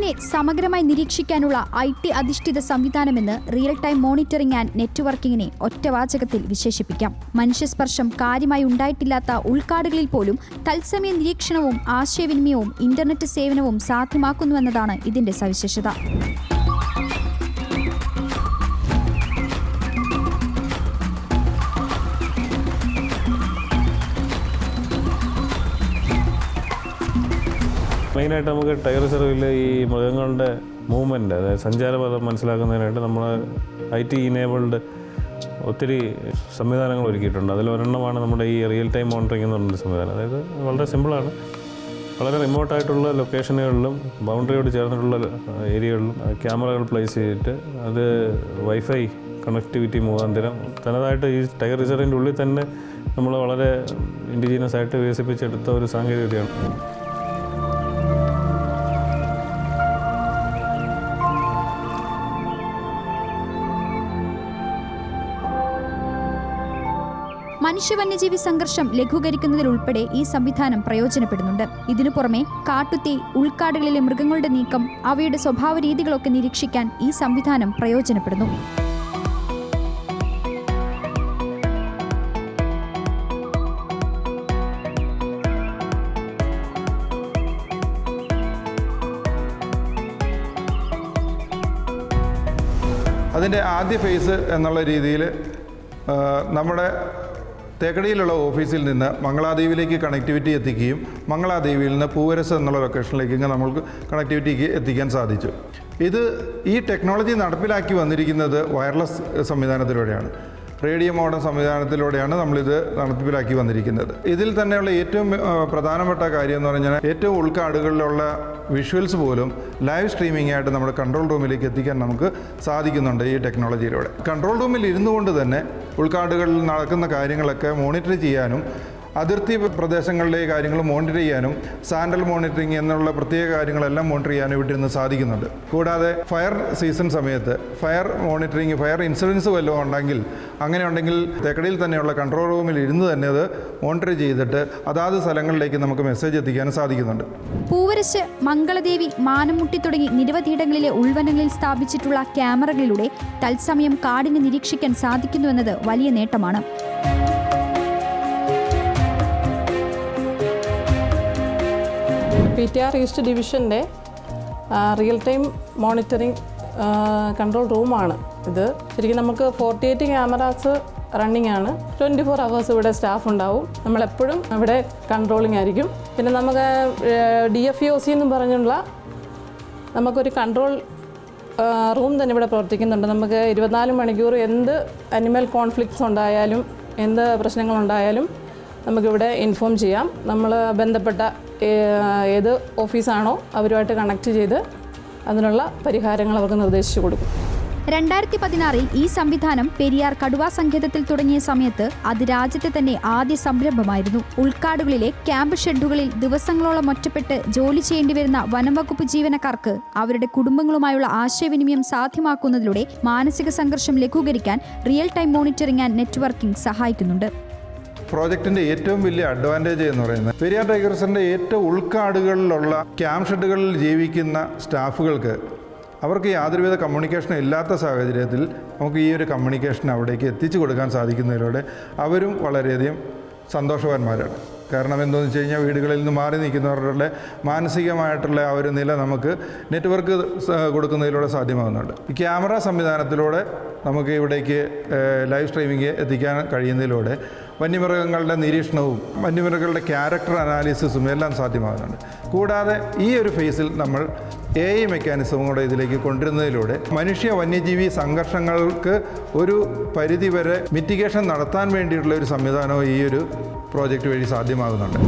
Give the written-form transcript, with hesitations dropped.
കാടിനെ സമഗ്രമായി നിരീക്ഷിക്കാനുള്ള IT അധിഷ്ഠിത സംവിധാനമെന്ന് real time monitoring and നെറ്റ്വർക്കിങ്ങിനെ ഒറ്റവാചകത്തിൽ വിശേഷിപ്പിക്കാം. മനുഷ്യസ്പർശം കാര്യമായി ഉണ്ടായിട്ടില്ലാത്ത ഉൾക്കാടുകളിൽ പോലും തത്സമയ നിരീക്ഷണവും ആശയവിനിമയവും ഇന്റർനെറ്റ് സേവനവും സാധ്യമാക്കുന്നുവെന്നതാണ് ഇതിന്റെ സവിശേഷത. മെയിനായിട്ട് നമുക്ക് ടൈഗർ റിസർവിൽ ഈ മൃഗങ്ങളുടെ മൂവ്മെൻറ്റ്, അതായത് സഞ്ചാരപഥം മനസ്സിലാക്കുന്നതിനായിട്ട് നമ്മൾ IT ഇനേബിൾഡ് ഒത്തിരി സംവിധാനങ്ങൾ ഒരുക്കിയിട്ടുണ്ട്. അതിലൊരെണ്ണമാണ് നമ്മുടെ ഈ റിയൽ ടൈം മോണിറ്ററിംഗ് എന്ന് പറയുന്ന സംവിധാനം. അതായത് വളരെ സിമ്പിളാണ്. വളരെ റിമോട്ടായിട്ടുള്ള ലൊക്കേഷനുകളിലും ബൗണ്ടറിയോട് ചേർന്നിട്ടുള്ള ഏരിയകളിലും ക്യാമറകൾ പ്ലേസ് ചെയ്തിട്ട് അത് വൈഫൈ കണക്ടിവിറ്റി മുഖാന്തരം തനതായിട്ട് ഈ ടൈഗർ റിസർവിൻ്റെ ഉള്ളിൽ തന്നെ നമ്മൾ വളരെ ഇൻഡിജീനസ് ആയിട്ട് വികസിപ്പിച്ചെടുത്ത ഒരു സാങ്കേതികതയാണ്. മനുഷ്യ-വന്യജീവി സംഘർഷം ലഘൂകരിക്കുന്നതിലുൾപ്പെടെ ഈ സംവിധാനം പ്രയോജനപ്പെടുന്നുണ്ട്. ഇതിനു പുറമെ കാട്ടുതീ, ഉൾക്കാടുകളിലെ മൃഗങ്ങളുടെ നീക്കം, അവയുടെ സ്വഭാവ രീതികളൊക്കെ നിരീക്ഷിക്കാൻ ഈ സംവിധാനം പ്രയോജനപ്പെടുന്നു. അതിൻ്റെ ആദ്യ ഫേസ് എന്നുള്ള രീതിയിൽ നമ്മുടെ തേക്കടിയിലുള്ള ഓഫീസിൽ നിന്ന് മംഗളാദ്വീപിലേക്ക് കണക്ടിവിറ്റി എത്തിക്കുകയും മംഗളാദ്വീപിൽ നിന്ന് പൂവരസ് എന്നുള്ള ലൊക്കേഷനിലേക്ക് നമുക്ക് കണക്ടിവിറ്റിക്ക് എത്തിക്കാൻ സാധിച്ചു. ഈ ടെക്നോളജി നടപ്പിലാക്കി വന്നിരിക്കുന്നത് വയർലെസ് സംവിധാനത്തിലൂടെയാണ്. റേഡിയോ മോഡം സംവിധാനത്തിലൂടെയാണ് നമ്മളിത് നടപ്പിലാക്കി വന്നിരിക്കുന്നത്. ഇതിൽ തന്നെയുള്ള ഏറ്റവും പ്രധാനപ്പെട്ട കാര്യം എന്ന് പറഞ്ഞാൽ ഏറ്റവും ഉൾക്കാടുകളിലുള്ള വിഷ്വൽസ് പോലും ലൈവ് സ്ട്രീമിംഗ് ആയിട്ട് നമ്മുടെ കൺട്രോൾ റൂമിലേക്ക് എത്തിക്കാൻ നമുക്ക് സാധിക്കുന്നുണ്ട് ഈ ടെക്നോളജിയിലൂടെ. കൺട്രോൾ റൂമിൽ ഇരുന്നു കൊണ്ട് തന്നെ ഉൾക്കാടുകളിൽ നടക്കുന്ന കാര്യങ്ങളൊക്കെ മോണിറ്റർ ചെയ്യാനും അതിർത്തി പ്രദേശങ്ങളിലെ കാര്യങ്ങൾ മോണിറ്റർ ചെയ്യാനും സാൻഡൽ മോണിറ്ററിംഗ് എന്നുള്ള പ്രത്യേക കാര്യങ്ങളെല്ലാം മോണിറ്റർ ചെയ്യാനും ഇവിടെ നിന്ന് സാധിക്കുന്നുണ്ട്. കൂടാതെ ഫയർ സീസൺ സമയത്ത് ഫയർ മോണിറ്ററിംഗ്, ഫയർ ഇൻസിഡൻസ് വല്ലതും ഉണ്ടെങ്കിൽ അങ്ങനെയുണ്ടെങ്കിൽ തേക്കടിയിൽ തന്നെയുള്ള കൺട്രോൾ റൂമിൽ ഇരുന്ന് തന്നെ അത് മോണിറ്റർ ചെയ്തിട്ട് അതാത് സ്ഥലങ്ങളിലേക്ക് നമുക്ക് മെസ്സേജ് എത്തിക്കാനും സാധിക്കുന്നുണ്ട്. പൂവരശ്, മംഗളദേവി, മാനമുട്ടി തുടങ്ങി നിരവധിയിടങ്ങളിലെ ഉൾവനങ്ങളിൽ സ്ഥാപിച്ചിട്ടുള്ള ക്യാമറകളിലൂടെ തത്സമയം കാടിനെ നിരീക്ഷിക്കാൻ സാധിക്കുന്നുവെന്നത് വലിയ നേട്ടമാണ്. PTR ഈസ്റ്റ് ഡിവിഷൻ്റെ റിയൽ ടൈം മോണിറ്ററിംഗ് കൺട്രോൾ റൂമാണ് ഇത്. ശരിക്കും നമുക്ക് 48 ക്യാമറാസ് റണ്ണിങ് ആണ്. 24 hours ഇവിടെ സ്റ്റാഫ് ഉണ്ടാവും. നമ്മളെപ്പോഴും ഇവിടെ കൺട്രോളിംഗ് ആയിരിക്കും. പിന്നെ നമുക്ക് DFEOC എന്നും പറഞ്ഞുള്ള നമുക്കൊരു കൺട്രോൾ റൂം തന്നെ ഇവിടെ പ്രവർത്തിക്കുന്നുണ്ട്. നമുക്ക് 24 മണിക്കൂർ എന്ത് അനിമൽ കോൺഫ്ലിക്ട്സ് ഉണ്ടായാലും എന്ത് പ്രശ്നങ്ങളുണ്ടായാലും നമുക്കിവിടെ ഇൻഫോം ചെയ്യാം. നമ്മൾ ബന്ധപ്പെട്ട ഏത് ഓഫീസാണോ അവരുമായിട്ട് കണക്ട് ചെയ്ത് അതിനുള്ള പരിഹാരങ്ങൾ അവർക്ക് നിർദ്ദേശിച്ചു കൊടുക്കും. 2016 ഈ സംവിധാനം പെരിയാർ കടുവാ സങ്കേതത്തിൽ തുടങ്ങിയ സമയത്ത് അത് രാജ്യത്തെ തന്നെ ആദ്യ സംരംഭമായിരുന്നു. ഉൾക്കാടുകളിലെ ക്യാമ്പ് ഷെഡുകളിൽ ദിവസങ്ങളോളം ഒറ്റപ്പെട്ട് ജോലി ചെയ്യേണ്ടി വരുന്ന വനംവകുപ്പ് ജീവനക്കാർക്ക് അവരുടെ കുടുംബങ്ങളുമായുള്ള ആശയവിനിമയം സാധ്യമാക്കുന്നതിലൂടെ മാനസിക സംഘർഷം ലഘൂകരിക്കാൻ real time monitoring and networking സഹായിക്കുന്നുണ്ട്. പ്രോജക്റ്റിൻ്റെ ഏറ്റവും വലിയ അഡ്വാൻറ്റേജ് എന്ന് പറയുന്നത് പെരിയാർ ടൈഗർ റിസർവിൻ്റെ ഏറ്റവും ഉൾക്കാടുകളിലുള്ള ക്യാമ്പ് ഷെഡുകളിൽ ജീവിക്കുന്ന സ്റ്റാഫുകൾക്ക് അവർക്ക് യാതൊരുവിധ കമ്മ്യൂണിക്കേഷനും ഇല്ലാത്ത സാഹചര്യത്തിൽ നമുക്ക് ഈ ഒരു കമ്മ്യൂണിക്കേഷൻ അവിടേക്ക് എത്തിച്ചു കൊടുക്കാൻ സാധിക്കുന്നതിലൂടെ അവരും വളരെയധികം സന്തോഷവാന്മാരാണ്. കാരണം എന്താണെന്ന് വെച്ച് കഴിഞ്ഞാൽ വീടുകളിൽ നിന്ന് മാറി നിൽക്കുന്നവരുടെ മാനസികമായിട്ടുള്ള ആ ഒരു നില നമുക്ക് നെറ്റ്വർക്ക് കൊടുക്കുന്നതിലൂടെ സാധ്യമാകുന്നുണ്ട്. ഈ ക്യാമറ സംവിധാനത്തിലൂടെ നമുക്ക് ഇവിടേക്ക് ലൈവ് സ്ട്രീമിംഗ് എത്തിക്കാൻ കഴിയുന്നതിലൂടെ വന്യമൃഗങ്ങളുടെ നിരീക്ഷണവും വന്യമൃഗങ്ങളുടെ ക്യാരക്ടർ അനാലിസിസും എല്ലാം സാധ്യമാകുന്നുണ്ട്. കൂടാതെ ഈ ഒരു ഫേസിൽ നമ്മൾ AI മെക്കാനിസവും കൂടെ ഇതിലേക്ക് കൊണ്ടുവരുന്നതിലൂടെ മനുഷ്യ വന്യജീവി സംഘർഷങ്ങൾക്ക് ഒരു പരിധിവരെ മിറ്റിഗേഷൻ നടത്താൻ വേണ്ടിയിട്ടുള്ള ഒരു സംവിധാനവും ഈ ഒരു പ്രോജക്റ്റ് വഴി സാധ്യമാകുന്നുണ്ട്.